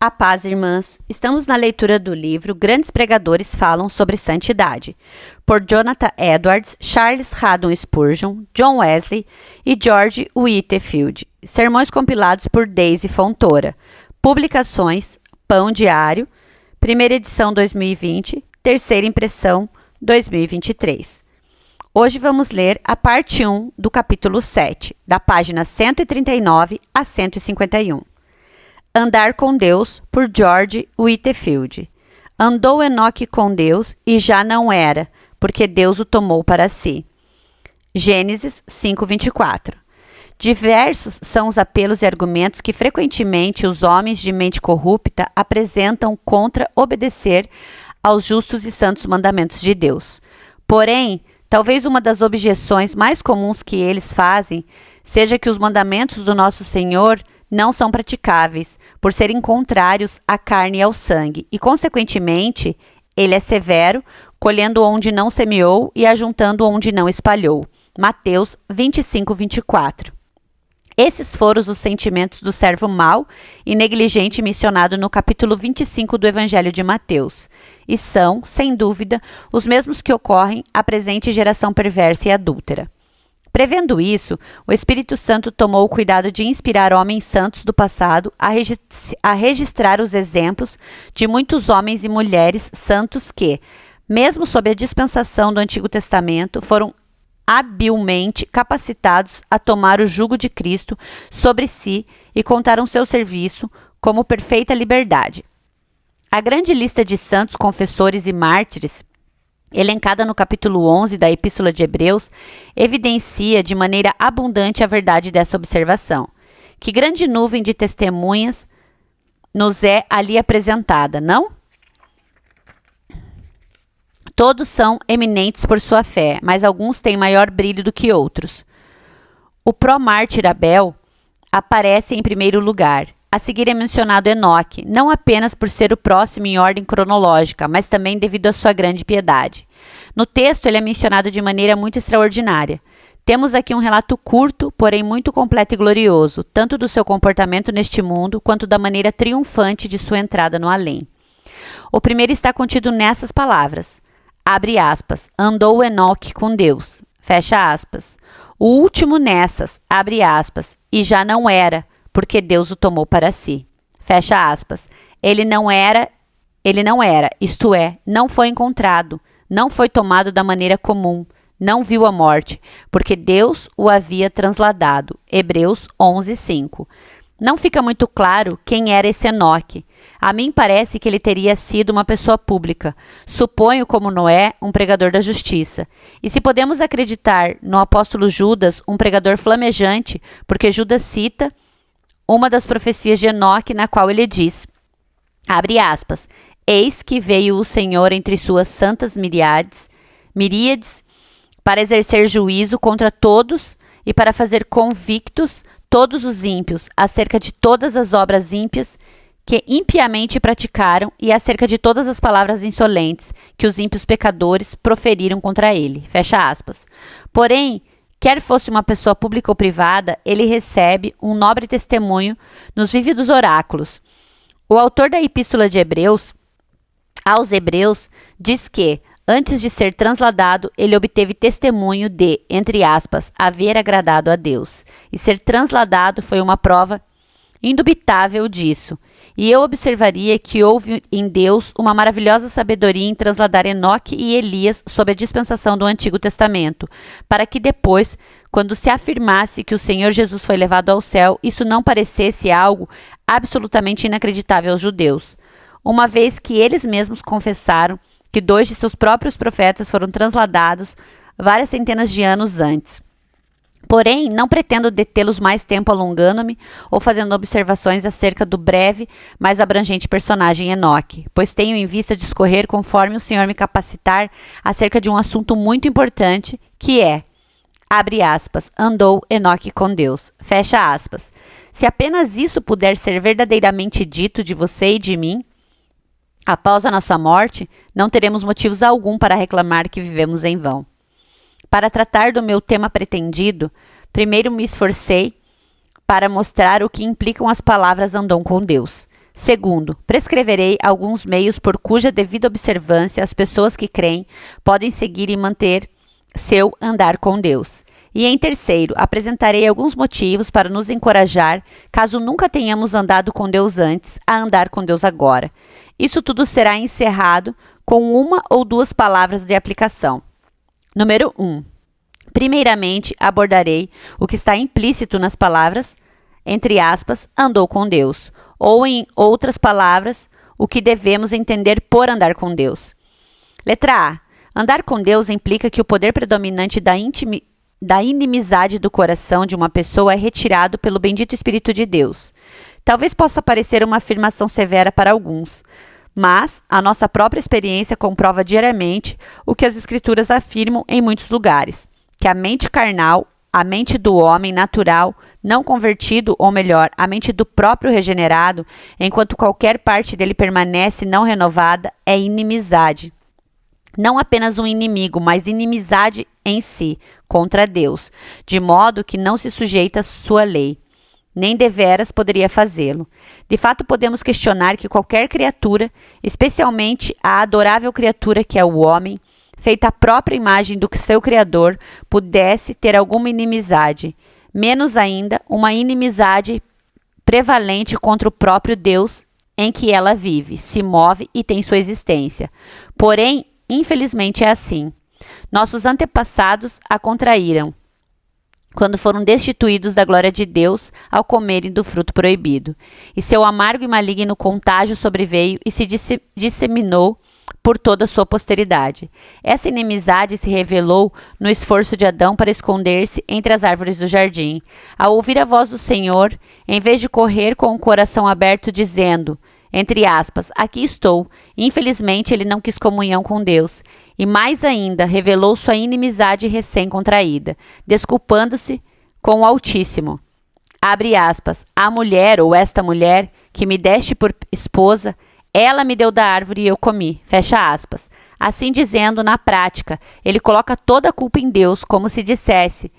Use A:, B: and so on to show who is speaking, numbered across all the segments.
A: A paz, irmãs. Estamos na leitura do livro Grandes Pregadores Falam sobre Santidade, por Jonathan Edwards, Charles Haddon Spurgeon, John Wesley e George Whitefield. Sermões compilados por Daisy Fontoura. Publicações Pão Diário, primeira edição 2020, terceira impressão 2023. Hoje vamos ler a parte 1 do capítulo 7, da página 139 a 151. Andar com Deus, por George Whitefield. Andou Enoque com Deus e já não era, porque Deus o tomou para si. Gênesis 5:24. Diversos são os apelos e argumentos que frequentemente os homens de mente corrupta apresentam contra obedecer aos justos e santos mandamentos de Deus. Porém, talvez uma das objeções mais comuns que eles fazem seja que os mandamentos do nosso Senhor não são praticáveis, por serem contrários à carne e ao sangue, e, consequentemente, ele é severo, colhendo onde não semeou e ajuntando onde não espalhou. Mateus 25:24. Esses foram os sentimentos do servo mau e negligente mencionado no capítulo 25 do Evangelho de Mateus, e são, sem dúvida, os mesmos que ocorrem à presente geração perversa e adúltera. Prevendo isso, o Espírito Santo tomou o cuidado de inspirar homens santos do passado a registrar os exemplos de muitos homens e mulheres santos que, mesmo sob a dispensação do Antigo Testamento, foram habilmente capacitados a tomar o jugo de Cristo sobre si e contaram seu serviço como perfeita liberdade. A grande lista de santos, confessores e mártires elencada no capítulo 11 da Epístola de Hebreus, evidencia de maneira abundante a verdade dessa observação. Que grande nuvem de testemunhas nos é ali apresentada, não? Todos são eminentes por sua fé, mas alguns têm maior brilho do que outros. O pró-mártir Abel aparece em primeiro lugar. A seguir é mencionado Enoque, não apenas por ser o próximo em ordem cronológica, mas também devido à sua grande piedade. No texto, ele é mencionado de maneira muito extraordinária. Temos aqui um relato curto, porém muito completo e glorioso, tanto do seu comportamento neste mundo, quanto da maneira triunfante de sua entrada no além. O primeiro está contido nessas palavras, abre aspas, andou Enoque com Deus, fecha aspas. O último nessas, abre aspas, e já não era, porque Deus o tomou para si. Fecha aspas. Ele não era, isto é, não foi encontrado, não foi tomado da maneira comum, não viu a morte, porque Deus o havia transladado. Hebreus 11:5. Não fica muito claro quem era esse Enoque. A mim parece que ele teria sido uma pessoa pública. Suponho, como Noé, um pregador da justiça. E se podemos acreditar no apóstolo Judas, um pregador flamejante, porque Judas cita uma das profecias de Enoque, na qual ele diz, abre aspas, eis que veio o Senhor entre suas santas miríades, para exercer juízo contra todos e para fazer convictos todos os ímpios acerca de todas as obras ímpias que impiamente praticaram e acerca de todas as palavras insolentes que os ímpios pecadores proferiram contra ele. Fecha aspas. Porém, quer fosse uma pessoa pública ou privada, ele recebe um nobre testemunho nos vívidos oráculos. O autor da Epístola de Hebreus, aos Hebreus, diz que, antes de ser transladado, ele obteve testemunho de, entre aspas, haver agradado a Deus. E ser transladado foi uma prova indubitável disso. E eu observaria que houve em Deus uma maravilhosa sabedoria em transladar Enoque e Elias sob a dispensação do Antigo Testamento, para que depois, quando se afirmasse que o Senhor Jesus foi levado ao céu, isso não parecesse algo absolutamente inacreditável aos judeus, uma vez que eles mesmos confessaram que 2 de seus próprios profetas foram transladados várias centenas de anos antes. Porém, não pretendo detê-los mais tempo alongando-me ou fazendo observações acerca do breve, mas abrangente personagem Enoque, pois tenho em vista discorrer conforme o Senhor me capacitar acerca de um assunto muito importante, que é, abre aspas, andou Enoque com Deus, fecha aspas. Se apenas isso puder ser verdadeiramente dito de você e de mim, após a nossa morte, não teremos motivos algum para reclamar que vivemos em vão. Para tratar do meu tema pretendido, primeiro me esforcei para mostrar o que implicam as palavras andou com Deus. Segundo, prescreverei alguns meios por cuja devida observância as pessoas que creem podem seguir e manter seu andar com Deus. E em terceiro, apresentarei alguns motivos para nos encorajar, caso nunca tenhamos andado com Deus antes, a andar com Deus agora. Isso tudo será encerrado com uma ou duas palavras de aplicação. Número 1. Primeiramente, abordarei o que está implícito nas palavras, entre aspas, andou com Deus, ou em outras palavras, o que devemos entender por andar com Deus. Letra A. Andar com Deus implica que o poder predominante da inimizade do coração de uma pessoa é retirado pelo bendito Espírito de Deus. Talvez possa parecer uma afirmação severa para alguns, mas a nossa própria experiência comprova diariamente o que as Escrituras afirmam em muitos lugares, que a mente carnal, a mente do homem natural, não convertido, ou melhor, a mente do próprio regenerado, enquanto qualquer parte dele permanece não renovada, é inimizade. Não apenas um inimigo, mas inimizade em si, contra Deus, de modo que não se sujeita à sua lei, nem deveras poderia fazê-lo. De fato, podemos questionar que qualquer criatura, especialmente a adorável criatura que é o homem, feita à própria imagem do seu Criador, pudesse ter alguma inimizade, menos ainda uma inimizade prevalente contra o próprio Deus em que ela vive, se move e tem sua existência. Porém, infelizmente é assim. Nossos antepassados a contraíram, quando foram destituídos da glória de Deus ao comerem do fruto proibido. E seu amargo e maligno contágio sobreveio e se disseminou por toda a sua posteridade. Essa inimizade se revelou no esforço de Adão para esconder-se entre as árvores do jardim. Ao ouvir a voz do Senhor, em vez de correr com o coração aberto dizendo, entre aspas, aqui estou, infelizmente ele não quis comunhão com Deus, e mais ainda revelou sua inimizade recém-contraída, desculpando-se com o Altíssimo. Abre aspas, a mulher ou esta mulher que me deste por esposa, ela me deu da árvore e eu comi. Fecha aspas. Assim dizendo, na prática, ele coloca toda a culpa em Deus, como se dissesse,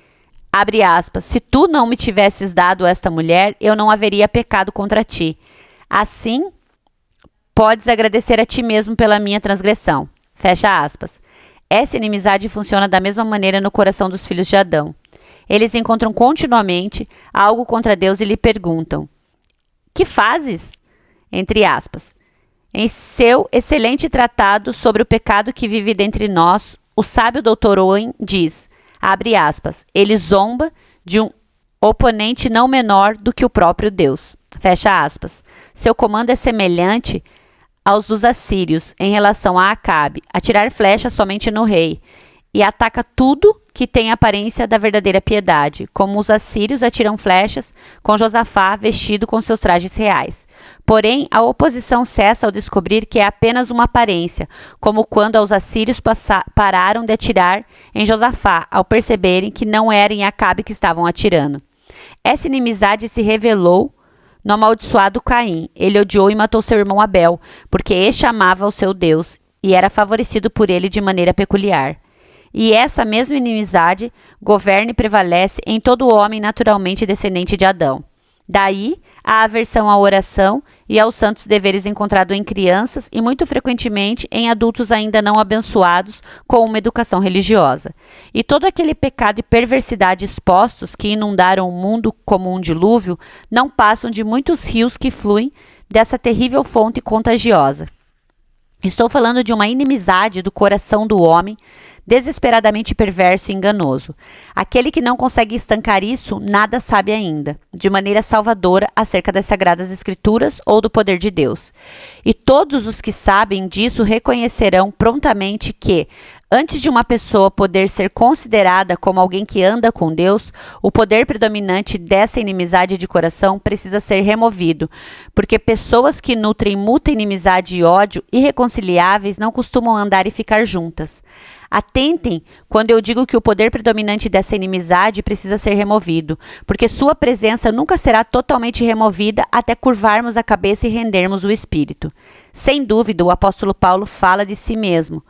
A: abre aspas, se tu não me tivesses dado esta mulher, eu não haveria pecado contra ti. Assim, podes agradecer a ti mesmo pela minha transgressão. Fecha aspas. Essa inimizade funciona da mesma maneira no coração dos filhos de Adão. Eles encontram continuamente algo contra Deus e lhe perguntam, que fazes? Entre aspas. Em seu excelente tratado sobre o pecado que vive dentre nós, o sábio Dr. Owen diz, abre aspas, ele zomba de um oponente não menor do que o próprio Deus. Fecha aspas. Seu comando é semelhante aos dos assírios em relação a Acabe, atirar flechas somente no rei, e ataca tudo que tem aparência da verdadeira piedade, como os assírios atiram flechas com Josafá vestido com seus trajes reais. Porém, a oposição cessa ao descobrir que é apenas uma aparência, como quando os assírios pararam de atirar em Josafá, ao perceberem que não era em Acabe que estavam atirando. Essa inimizade se revelou no amaldiçoado Caim. Ele odiou e matou seu irmão Abel, porque este amava o seu Deus e era favorecido por ele de maneira peculiar. E essa mesma inimizade governa e prevalece em todo homem naturalmente descendente de Adão. Daí, a aversão à oração e aos santos deveres encontrado em crianças e muito frequentemente em adultos ainda não abençoados com uma educação religiosa. E todo aquele pecado e perversidade expostos que inundaram o mundo como um dilúvio não passam de muitos rios que fluem dessa terrível fonte contagiosa. Estou falando de uma inimizade do coração do homem, desesperadamente perverso e enganoso. Aquele que não consegue estancar isso, nada sabe ainda, de maneira salvadora acerca das Sagradas Escrituras ou do poder de Deus. E todos os que sabem disso reconhecerão prontamente que, antes de uma pessoa poder ser considerada como alguém que anda com Deus, o poder predominante dessa inimizade de coração precisa ser removido, porque pessoas que nutrem muita inimizade e ódio irreconciliáveis não costumam andar e ficar juntas. Atentem quando eu digo que o poder predominante dessa inimizade precisa ser removido, porque sua presença nunca será totalmente removida até curvarmos a cabeça e rendermos o espírito. Sem dúvida, o apóstolo Paulo fala de si mesmo.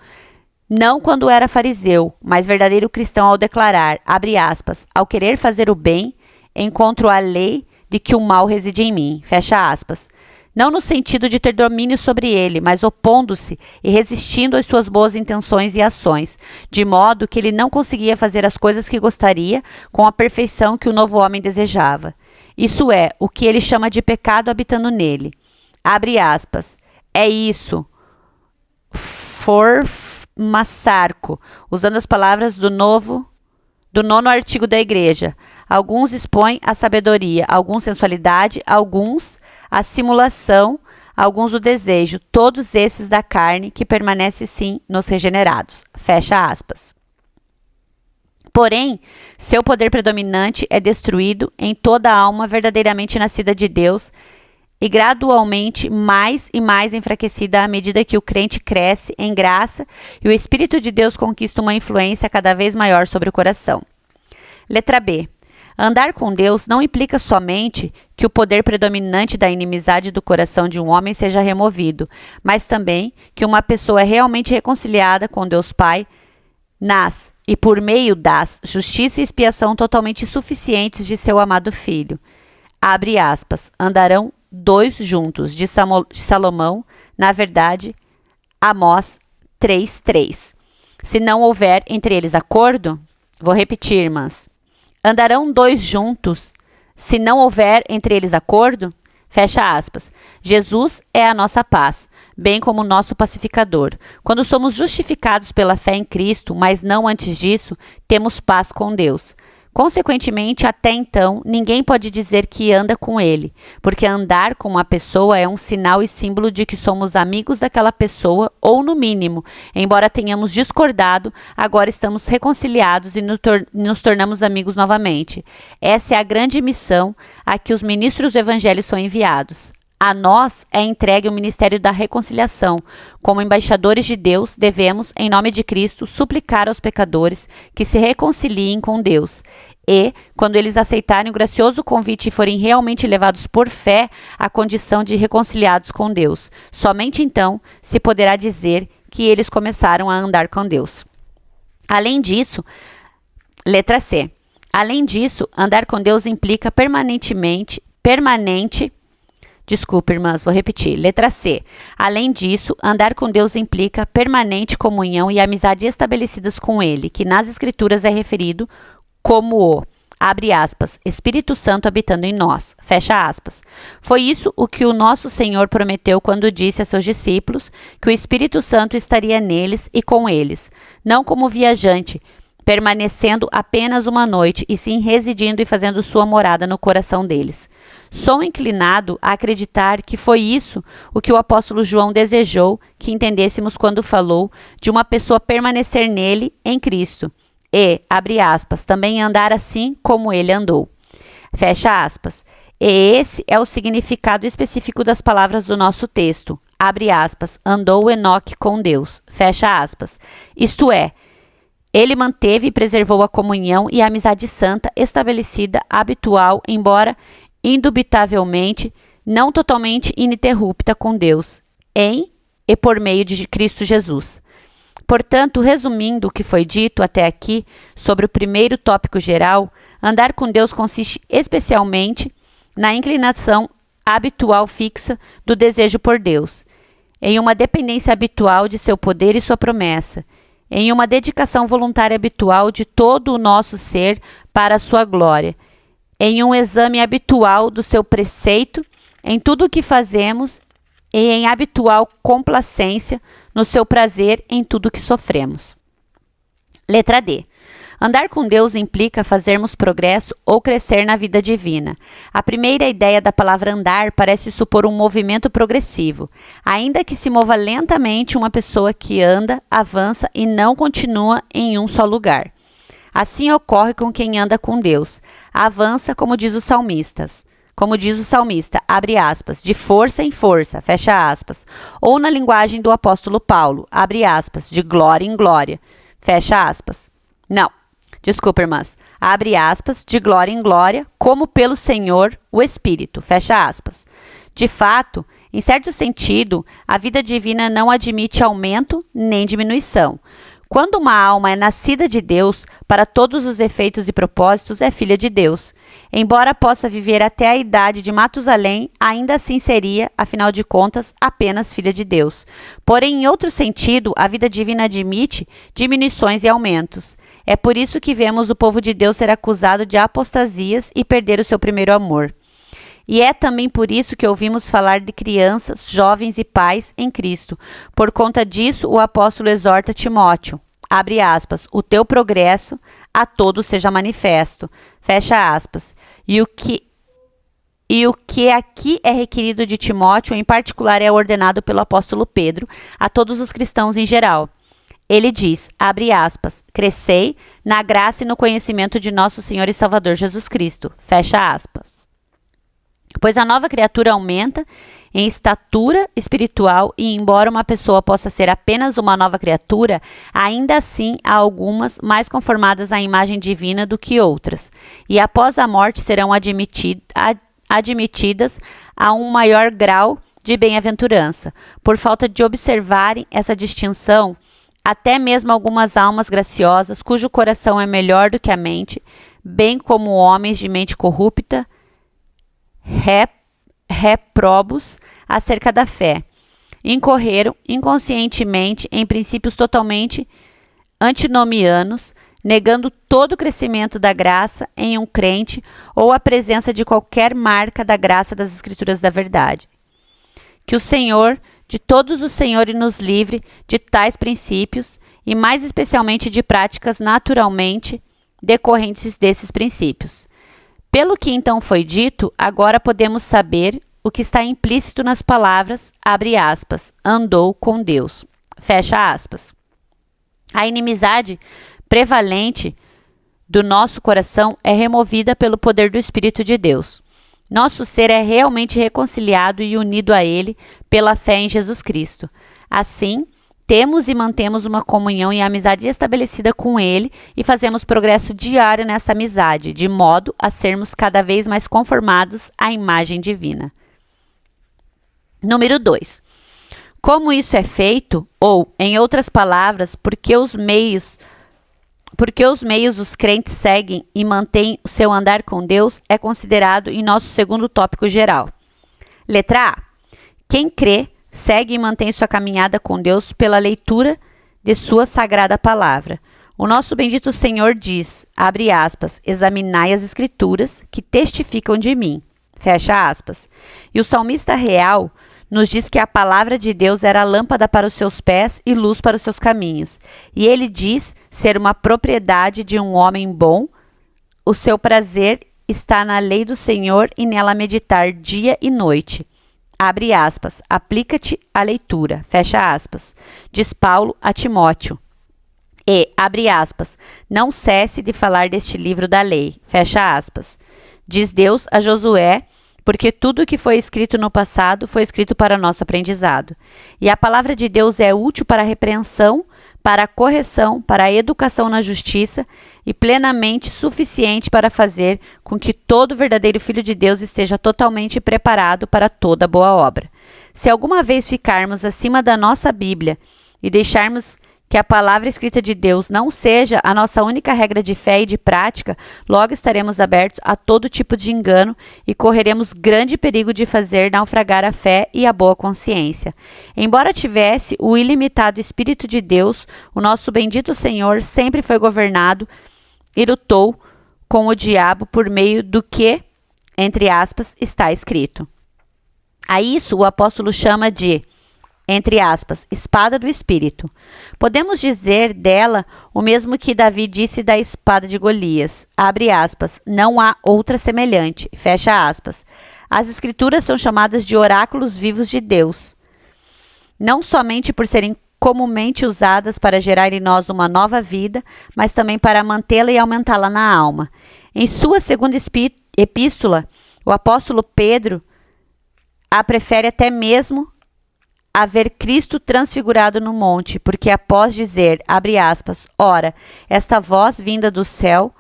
A: Não quando era fariseu, mas verdadeiro cristão ao declarar, abre aspas, ao querer fazer o bem, encontro a lei de que o mal reside em mim, fecha aspas. não no sentido de ter domínio sobre ele, mas opondo-se e resistindo às suas boas intenções e ações, de modo que ele não conseguia fazer as coisas que gostaria com a perfeição que o novo homem desejava. Isso é, o que ele chama de pecado habitando nele. Abre aspas. É isso. Formassarco, usando as palavras do nono artigo da igreja. Alguns expõem a sabedoria, alguns sensualidade, alguns a simulação, alguns o desejo, todos esses da carne que permanece sim nos regenerados. Fecha aspas. Porém, seu poder predominante é destruído em toda a alma verdadeiramente nascida de Deus e gradualmente mais e mais enfraquecida à medida que o crente cresce em graça e o Espírito de Deus conquista uma influência cada vez maior sobre o coração. Letra B. Andar com Deus não implica somente que o poder predominante da inimizade do coração de um homem seja removido, mas também que uma pessoa é realmente reconciliada com Deus Pai e por meio das justiça e expiação totalmente suficientes de seu amado Filho. Abre aspas. Andarão dois juntos, de Salomão, na verdade, Amós 3:3. Se não houver entre eles acordo, vou repetir, irmãs. Andarão dois juntos, se não houver entre eles acordo? Fecha aspas. Jesus é a nossa paz, bem como o nosso pacificador. Quando somos justificados pela fé em Cristo, mas não antes disso, temos paz com Deus. Consequentemente, até então, ninguém pode dizer que anda com ele, porque andar com uma pessoa é um sinal e símbolo de que somos amigos daquela pessoa, ou no mínimo, embora tenhamos discordado, agora estamos reconciliados e nos tornamos amigos novamente. Essa é a grande missão a que os ministros do Evangelho são enviados. A nós é entregue o ministério da reconciliação. Como embaixadores de Deus, devemos, em nome de Cristo, suplicar aos pecadores que se reconciliem com Deus. E, quando eles aceitarem o gracioso convite e forem realmente levados por fé à condição de reconciliados com Deus, somente então se poderá dizer que eles começaram a andar com Deus. Além disso, letra C. Além disso, andar com Deus implica Desculpa, irmãs, vou repetir. Letra C. Além disso, andar com Deus implica permanente comunhão e amizade estabelecidas com Ele, que nas Escrituras é referido como o, abre aspas, Espírito Santo habitando em nós, fecha aspas. Foi isso o que o nosso Senhor prometeu quando disse a seus discípulos que o Espírito Santo estaria neles e com eles, não como viajante, permanecendo apenas uma noite e sim residindo e fazendo sua morada no coração deles. Sou inclinado a acreditar que foi isso o que o apóstolo João desejou que entendêssemos quando falou de uma pessoa permanecer nele, em Cristo, e, abre aspas, também andar assim como ele andou. Fecha aspas. E esse é o significado específico das palavras do nosso texto. Abre aspas, andou Enoque com Deus. Fecha aspas. Isto é, ele manteve e preservou a comunhão e a amizade santa estabelecida, habitual, embora indubitavelmente não totalmente ininterrupta com Deus, em e por meio de Cristo Jesus. Portanto, resumindo o que foi dito até aqui sobre o primeiro tópico geral, andar com Deus consiste especialmente na inclinação habitual fixa do desejo por Deus, em uma dependência habitual de seu poder e sua promessa, em uma dedicação voluntária habitual de todo o nosso ser para a sua glória, em um exame habitual do seu preceito em tudo o que fazemos e em habitual complacência no seu prazer em tudo o que sofremos. Letra D. Andar com Deus implica fazermos progresso ou crescer na vida divina. A primeira ideia da palavra andar parece supor um movimento progressivo. Ainda que se mova lentamente, uma pessoa que anda, avança e não continua em um só lugar. Assim ocorre com quem anda com Deus. Avança, como diz o salmista, abre aspas, de força em força, fecha aspas. Ou na linguagem do apóstolo Paulo, abre aspas, de glória em glória, fecha aspas. Desculpa, irmãs. Abre aspas, de glória em glória, como pelo Senhor, o Espírito. Fecha aspas. De fato, em certo sentido, a vida divina não admite aumento nem diminuição. Quando uma alma é nascida de Deus, para todos os efeitos e propósitos, é filha de Deus. Embora possa viver até a idade de Matusalém, ainda assim seria, afinal de contas, apenas filha de Deus. Porém, em outro sentido, a vida divina admite diminuições e aumentos. É por isso que vemos o povo de Deus ser acusado de apostasias e perder o seu primeiro amor. E é também por isso que ouvimos falar de crianças, jovens e pais em Cristo. Por conta disso, o apóstolo exorta Timóteo, abre aspas, o teu progresso a todos seja manifesto, fecha aspas. E o que aqui é requerido de Timóteo, em particular, é ordenado pelo apóstolo Pedro a todos os cristãos em geral. Ele diz, abre aspas, crescei na graça e no conhecimento de nosso Senhor e Salvador Jesus Cristo, fecha aspas. Pois a nova criatura aumenta em estatura espiritual e, embora uma pessoa possa ser apenas uma nova criatura, ainda assim há algumas mais conformadas à imagem divina do que outras, e após a morte serão admitidas a um maior grau de bem-aventurança. Por falta de observarem essa distinção, até mesmo algumas almas graciosas, cujo coração é melhor do que a mente, bem como homens de mente corrupta, reprobos acerca da fé, incorreram inconscientemente em princípios totalmente antinomianos, negando todo o crescimento da graça em um crente ou a presença de qualquer marca da graça das Escrituras da verdade. Que o Senhor, de todos os senhores, nos livre de tais princípios e mais especialmente de práticas naturalmente decorrentes desses princípios. Pelo que então foi dito, agora podemos saber o que está implícito nas palavras, abre aspas, andou com Deus, fecha aspas. A inimizade prevalente do nosso coração é removida pelo poder do Espírito de Deus. Nosso ser é realmente reconciliado e unido a Ele pela fé em Jesus Cristo. Assim, temos e mantemos uma comunhão e amizade estabelecida com Ele e fazemos progresso diário nessa amizade, de modo a sermos cada vez mais conformados à imagem divina. Número 2. Como isso é feito? Ou, em outras palavras, porque os meios os crentes seguem e mantêm o seu andar com Deus é considerado em nosso segundo tópico geral. Letra A. Quem crê segue e mantém sua caminhada com Deus pela leitura de sua sagrada palavra. O nosso bendito Senhor diz, abre aspas, examinai as Escrituras que testificam de mim, fecha aspas. E o salmista real nos diz que a palavra de Deus era lâmpada para os seus pés e luz para os seus caminhos. E ele diz ser uma propriedade de um homem bom, o seu prazer está na lei do Senhor e nela meditar dia e noite. Abre aspas, aplica-te à leitura, fecha aspas, diz Paulo a Timóteo. E, abre aspas, não cesse de falar deste livro da lei, fecha aspas, diz Deus a Josué, porque tudo o que foi escrito no passado foi escrito para nosso aprendizado. E a palavra de Deus é útil para a repreensão, para a correção, para a educação na justiça e plenamente suficiente para fazer com que todo verdadeiro filho de Deus esteja totalmente preparado para toda boa obra. Se alguma vez ficarmos acima da nossa Bíblia e deixarmos que a palavra escrita de Deus não seja a nossa única regra de fé e de prática, logo estaremos abertos a todo tipo de engano e correremos grande perigo de fazer naufragar a fé e a boa consciência. Embora tivesse o ilimitado Espírito de Deus, o nosso bendito Senhor sempre foi governado e lutou com o diabo por meio do que, entre aspas, está escrito. A isso o apóstolo chama de, entre aspas, espada do Espírito. Podemos dizer dela o mesmo que Davi disse da espada de Golias. Abre aspas, não há outra semelhante. Fecha aspas. As Escrituras são chamadas de oráculos vivos de Deus. Não somente por serem comumente usadas para gerar em nós uma nova vida, mas também para mantê-la e aumentá-la na alma. Em sua segunda epístola, o apóstolo Pedro a prefere até mesmo a ver Cristo transfigurado no monte, porque após dizer, abre aspas, ora, esta voz vinda do céu,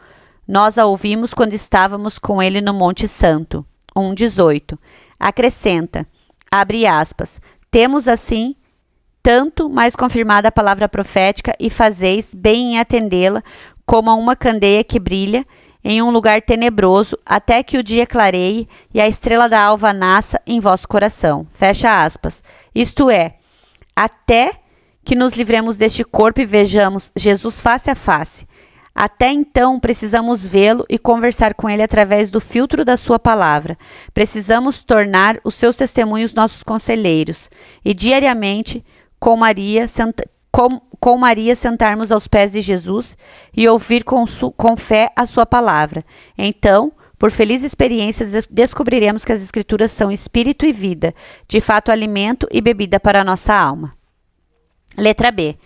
A: nós a ouvimos quando estávamos com ele no Monte Santo. 1:18. Acrescenta, abre aspas, temos assim tanto mais confirmada a palavra profética, e fazeis bem em atendê-la, como a uma candeia que brilha em um lugar tenebroso, até que o dia clareie e a estrela da alva nasça em vosso coração. Fecha aspas. Isto é, até que nos livremos deste corpo e vejamos Jesus face a face. Até então, precisamos vê-lo e conversar com ele através do filtro da sua palavra. Precisamos tornar os seus testemunhos nossos conselheiros e diariamente, com Maria, sentarmos aos pés de Jesus e ouvir com fé a sua palavra. Então, por felizes experiências, descobriremos que as Escrituras são espírito e vida, de fato alimento e bebida para a nossa alma. Letra B.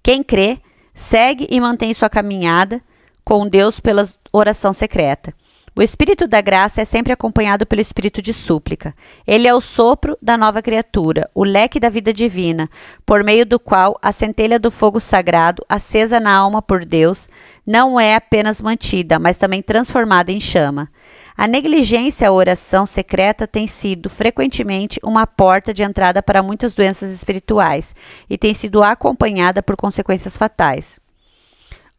A: Quem crê, segue e mantém sua caminhada com Deus pela oração secreta. O Espírito da graça é sempre acompanhado pelo Espírito de súplica. Ele é o sopro da nova criatura, o leque da vida divina, por meio do qual a centelha do fogo sagrado, acesa na alma por Deus, não é apenas mantida, mas também transformada em chama. A negligência à oração secreta tem sido, frequentemente, uma porta de entrada para muitas doenças espirituais e tem sido acompanhada por consequências fatais.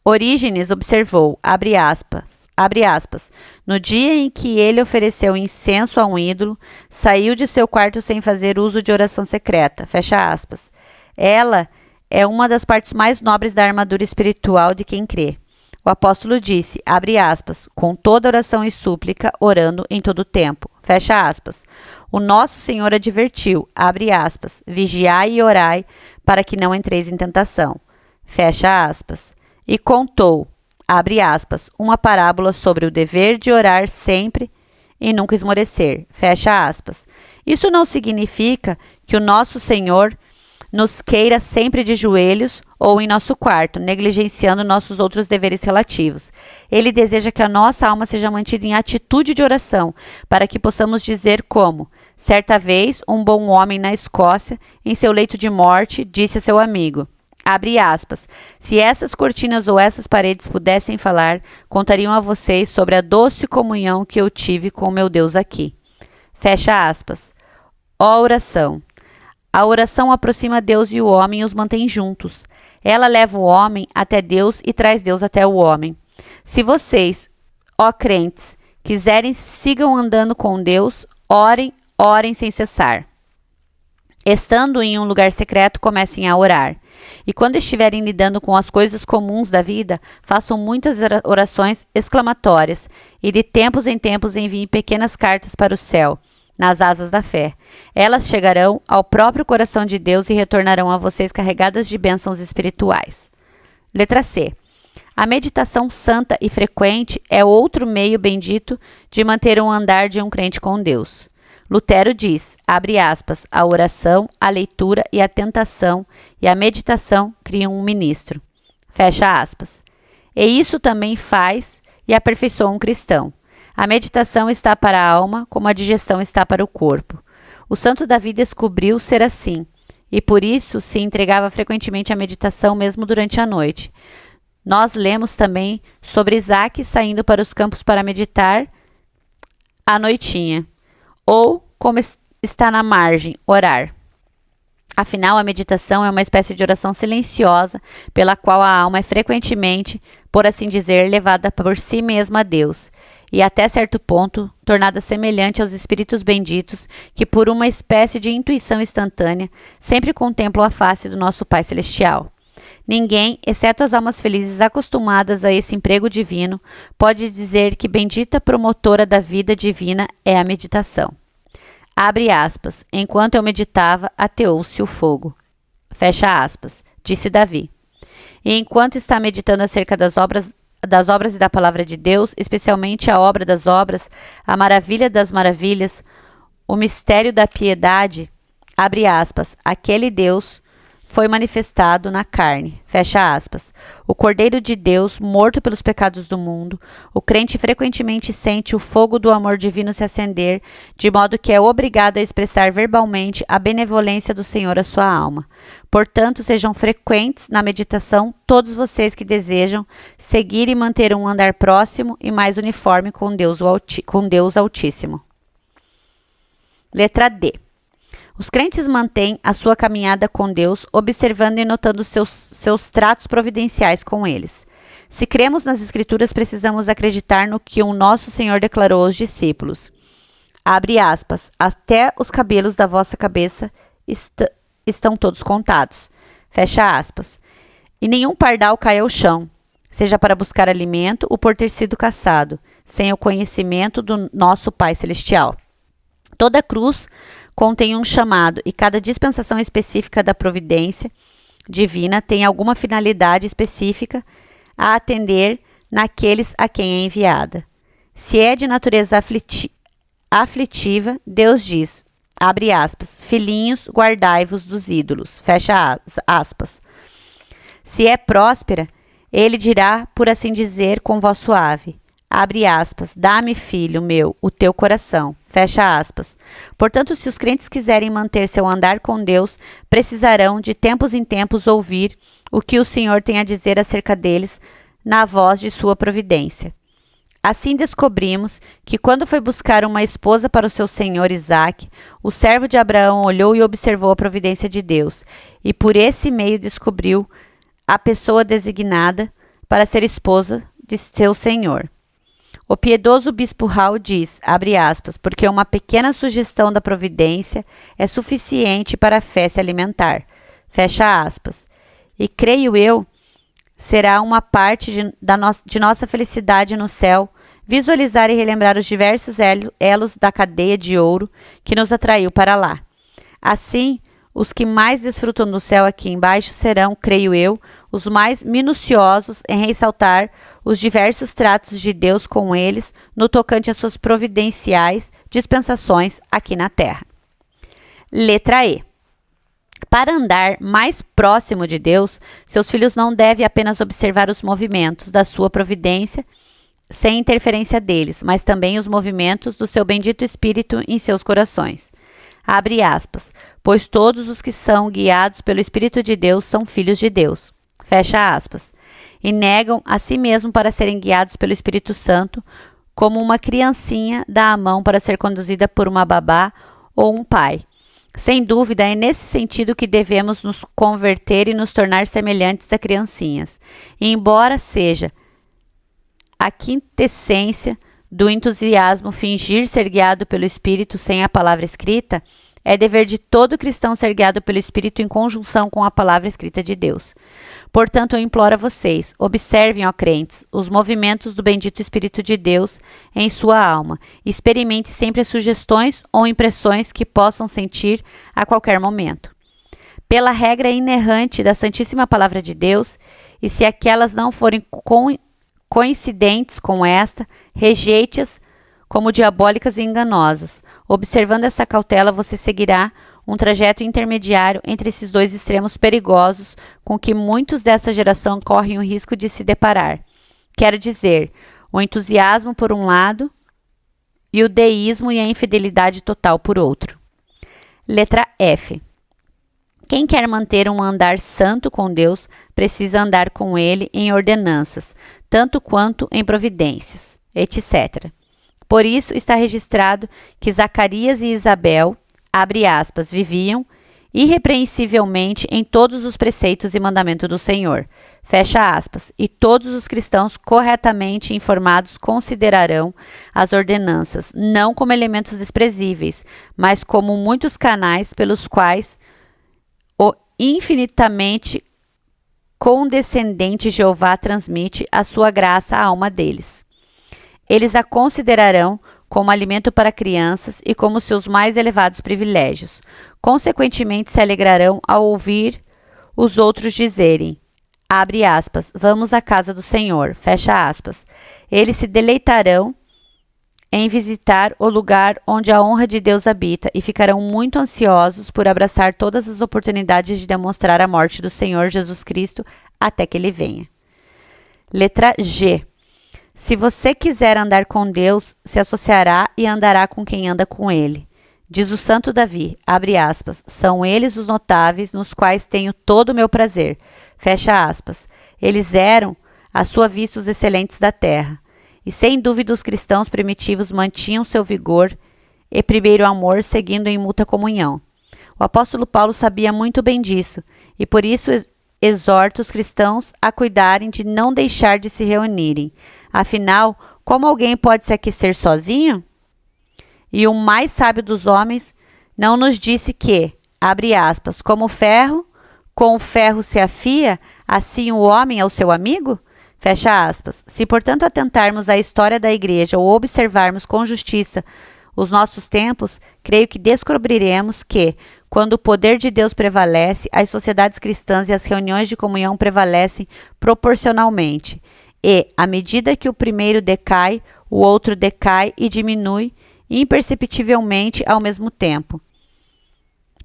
A: Orígenes observou, abre aspas, no dia em que ele ofereceu incenso a um ídolo, saiu de seu quarto sem fazer uso de oração secreta, fecha aspas. Ela é uma das partes mais nobres da armadura espiritual de quem crê. O apóstolo disse, abre aspas, com toda oração e súplica, orando em todo o tempo, fecha aspas. O nosso Senhor advertiu, abre aspas, vigiai e orai para que não entreis em tentação, fecha aspas. E contou, abre aspas, uma parábola sobre o dever de orar sempre e nunca esmorecer, fecha aspas. Isso não significa que o nosso Senhor nos queira sempre de joelhos ou em nosso quarto, negligenciando nossos outros deveres relativos. Ele deseja que a nossa alma seja mantida em atitude de oração, para que possamos dizer como, certa vez, um bom homem na Escócia, em seu leito de morte, disse a seu amigo, abre aspas, se essas cortinas ou essas paredes pudessem falar, contariam a vocês sobre a doce comunhão que eu tive com meu Deus aqui. Fecha aspas. Ó oração. A oração aproxima Deus e o homem e os mantém juntos. Ela leva o homem até Deus e traz Deus até o homem. Se vocês, ó crentes, quiserem, sigam andando com Deus, orem sem cessar. Estando em um lugar secreto, comecem a orar. E quando estiverem lidando com as coisas comuns da vida, façam muitas orações exclamatórias e de tempos em tempos enviem pequenas cartas para o céu, nas asas da fé. Elas chegarão ao próprio coração de Deus e retornarão a vocês carregadas de bênçãos espirituais. Letra C. A meditação santa e frequente é outro meio bendito de manter um andar de um crente com Deus. Lutero diz, abre aspas, a oração, a leitura e a tentação e a meditação criam um ministro. Fecha aspas. E isso também faz e aperfeiçoa um cristão. A meditação está para a alma, como a digestão está para o corpo. O santo Davi descobriu ser assim, e por isso se entregava frequentemente à meditação mesmo durante a noite. Nós lemos também sobre Isaac saindo para os campos para meditar à noitinha. Ou, como está na margem, orar. Afinal, a meditação é uma espécie de oração silenciosa, pela qual a alma é frequentemente, por assim dizer, levada por si mesma a Deus, e até certo ponto, tornada semelhante aos espíritos benditos, que por uma espécie de intuição instantânea, sempre contemplam a face do nosso Pai Celestial. Ninguém, exceto as almas felizes acostumadas a esse emprego divino, pode dizer que bendita promotora da vida divina é a meditação. Abre aspas. Enquanto eu meditava, ateou-se o fogo. Fecha aspas, disse Davi. E enquanto está meditando acerca das obras e da palavra de Deus, especialmente a obra das obras, a maravilha das maravilhas, o mistério da piedade, abre aspas, aquele Deus foi manifestado na carne, fecha aspas. O Cordeiro de Deus, morto pelos pecados do mundo, o crente frequentemente sente o fogo do amor divino se acender, de modo que é obrigado a expressar verbalmente a benevolência do Senhor à sua alma. Portanto, sejam frequentes na meditação todos vocês que desejam seguir e manter um andar próximo e mais uniforme com Deus Altíssimo. Letra D. Os crentes mantêm a sua caminhada com Deus, observando e notando seus tratos providenciais com eles. Se cremos nas Escrituras, precisamos acreditar no que o nosso Senhor declarou aos discípulos. Abre aspas, até os cabelos da vossa cabeça estão todos contados. Fecha aspas. E nenhum pardal cai ao chão, seja para buscar alimento ou por ter sido caçado, sem o conhecimento do nosso Pai Celestial. Toda cruz contém um chamado e cada dispensação específica da providência divina tem alguma finalidade específica a atender naqueles a quem é enviada. Se é de natureza aflitiva, Deus diz, abre aspas, filhinhos, guardai-vos dos ídolos, fecha aspas. Se é próspera, ele dirá, por assim dizer, com voz suave, abre aspas, dá-me, filho meu, o teu coração, fecha aspas. Portanto, se os crentes quiserem manter seu andar com Deus, precisarão de tempos em tempos ouvir o que o Senhor tem a dizer acerca deles na voz de sua providência. Assim descobrimos que quando foi buscar uma esposa para o seu senhor Isaque, o servo de Abraão olhou e observou a providência de Deus, e por esse meio descobriu a pessoa designada para ser esposa de seu senhor. O piedoso bispo Hall diz, abre aspas, porque uma pequena sugestão da providência é suficiente para a fé se alimentar, fecha aspas. E creio eu, será uma parte de nossa felicidade no céu visualizar e relembrar os diversos elos da cadeia de ouro que nos atraiu para lá. Assim, os que mais desfrutam do céu aqui embaixo serão, creio eu, os mais minuciosos em ressaltar os diversos tratos de Deus com eles no tocante às suas providenciais dispensações aqui na terra. Letra E. Para andar mais próximo de Deus, seus filhos não devem apenas observar os movimentos da sua providência sem interferência deles, mas também os movimentos do seu bendito Espírito em seus corações. Abre aspas, pois todos os que são guiados pelo Espírito de Deus são filhos de Deus. Fecha aspas. E negam a si mesmo para serem guiados pelo Espírito Santo, como uma criancinha dá a mão para ser conduzida por uma babá ou um pai. Sem dúvida, é nesse sentido que devemos nos converter e nos tornar semelhantes a criancinhas. E embora seja a quintessência do entusiasmo fingir ser guiado pelo Espírito sem a palavra escrita, é dever de todo cristão ser guiado pelo Espírito em conjunção com a palavra escrita de Deus. Portanto, eu imploro a vocês, observem, ó crentes, os movimentos do bendito Espírito de Deus em sua alma. Experimente sempre as sugestões ou impressões que possam sentir a qualquer momento. Pela regra inerrante da Santíssima Palavra de Deus, e se aquelas não forem coincidentes com esta, rejeite-as como diabólicas e enganosas. Observando essa cautela, você seguirá um trajeto intermediário entre esses dois extremos perigosos com que muitos dessa geração correm o risco de se deparar. Quero dizer, o entusiasmo por um lado e o deísmo e a infidelidade total por outro. Letra F. Quem quer manter um andar santo com Deus, precisa andar com Ele em ordenanças, tanto quanto em providências, etc. Por isso está registrado que Zacarias e Isabel, abre aspas, viviam irrepreensivelmente em todos os preceitos e mandamentos do Senhor, fecha aspas, e todos os cristãos corretamente informados considerarão as ordenanças não como elementos desprezíveis, mas como muitos canais pelos quais o infinitamente condescendente Jeová transmite a sua graça à alma deles. Eles a considerarão como alimento para crianças e como seus mais elevados privilégios. Consequentemente, se alegrarão ao ouvir os outros dizerem, abre aspas, vamos à casa do Senhor, fecha aspas. Eles se deleitarão em visitar o lugar onde a honra de Deus habita e ficarão muito ansiosos por abraçar todas as oportunidades de demonstrar a morte do Senhor Jesus Cristo até que Ele venha. Letra G. Se você quiser andar com Deus, se associará e andará com quem anda com Ele. Diz o santo Davi, abre aspas, são eles os notáveis nos quais tenho todo o meu prazer. Fecha aspas. Eles eram, à sua vista, os excelentes da terra. E sem dúvida os cristãos primitivos mantinham seu vigor e primeiro amor seguindo em mútua comunhão. O apóstolo Paulo sabia muito bem disso e por isso exorta os cristãos a cuidarem de não deixar de se reunirem. Afinal, como alguém pode se aquecer sozinho? E o mais sábio dos homens não nos disse que, abre aspas, como o ferro, com o ferro se afia, assim o homem é o seu amigo? Fecha aspas. Se, portanto, atentarmos à história da igreja ou observarmos com justiça os nossos tempos, creio que descobriremos que, quando o poder de Deus prevalece, as sociedades cristãs e as reuniões de comunhão prevalecem proporcionalmente. E, à medida que o primeiro decai, o outro decai e diminui imperceptivelmente ao mesmo tempo.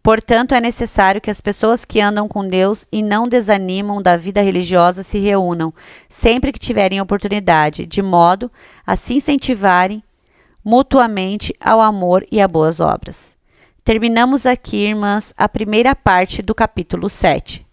A: Portanto, é necessário que as pessoas que andam com Deus e não desanimam da vida religiosa se reúnam, sempre que tiverem oportunidade, de modo a se incentivarem mutuamente ao amor e a boas obras. Terminamos aqui, irmãs, a primeira parte do capítulo 7.